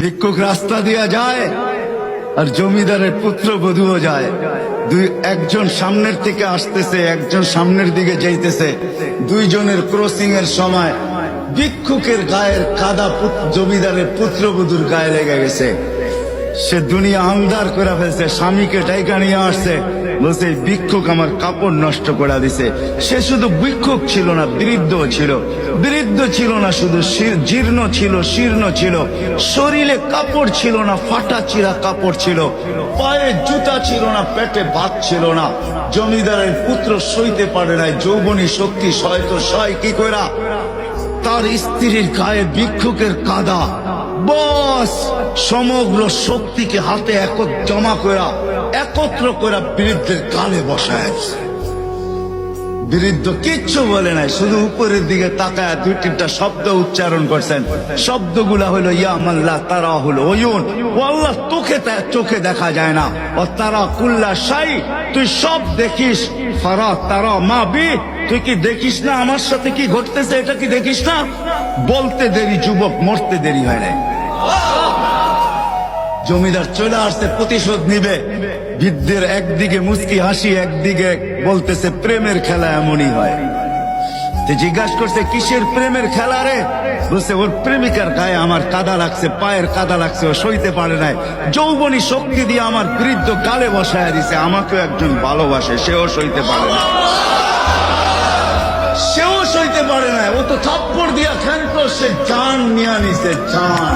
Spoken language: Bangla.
ভিক্ষুক রাস্তা দিয়া যায় আর জমিদারের পুত্রবধূও যায়। একজন সামনের থেকে আসতেছে, একজন সামনের দিকে যাইতেছে। দুইজনের ক্রসিং এর সময় ভিক্ষুকের গায়ের কাদা জমিদারের পুত্রবধূর গায়ে লেগে গেছে। সে দুনিয়া আন্ধার করে ফেলছে, স্বামীকে ডাইকা নিয়ে আসছে, বলছে ভিক্ষুক আমার কাপড় নষ্ট করে দিছে। সে শুধু ভিক্ষুক ছিল না, বৃদ্ধ ছিল। বৃদ্ধ ছিল না শুধু, জীর্ণ ছিল, শীর্ণ ছিল। শরীরে কাপড় ছিল না, ফাটা চিরা কাপড় ছিল। পায়ে জুতা ছিল না, পেটে ভাত ছিল না। জমিদারের পুত্র সইতে পারে নাই, যৌবনী শক্তি সয় তো সয় কি কইরা তার স্ত্রীর গায়ে ভিক্ষুকের কাদা। বস সমগ্র শক্তিকে হাতে জমা করা, একত্র করা বৃদ্ধের গালে বসায়। বৃদ্ধ কিচ্ছু বলে নাই, শুধু উপরের দিকে তাকায় দুই তিনটা শব্দ উচ্চারণ করছেন। শব্দগুলা হলো ইয়া মাল্লাহ, তারা হলো ওয়ুন, ও আল্লাহ চোখে দেখা যায় না। ও তারা কুল্লা শাই, তুই সব দেখিস। ফারা তারা মা বি, তুই কি দেখিস না আমার সাথে কি ঘটতেছে? এটা কি দেখিস না? বলতে দেরি যুবক, মরতে দেরি হয় না। জমিদার চলে আসছে, প্রতিশোধ নিবে। বৃদ্ধের একদিকে মুস্কি হাসি, একদিকে বলতেছে প্রেমের খেলা এমনই হয়। জিজ্ঞাসা করছে কিসের প্রেমের খেলা রে? বলছে ওর প্রেমিকার গায়ে আমার কাদা লাগছে, পায়ের কাদা লাগছে, ও সইতে পারে নাই। যৌবনী শক্তি দিয়ে আমার বৃদ্ধ গালে বসায় দিছে। আমাকেও একজন ভালোবাসে, সেও সইতে পারে না। সেও সইতে পারে না, ও তো থাপ্পড় দিয়া ক্ষান্ত, সে জান নিয়ে নিছে, জান।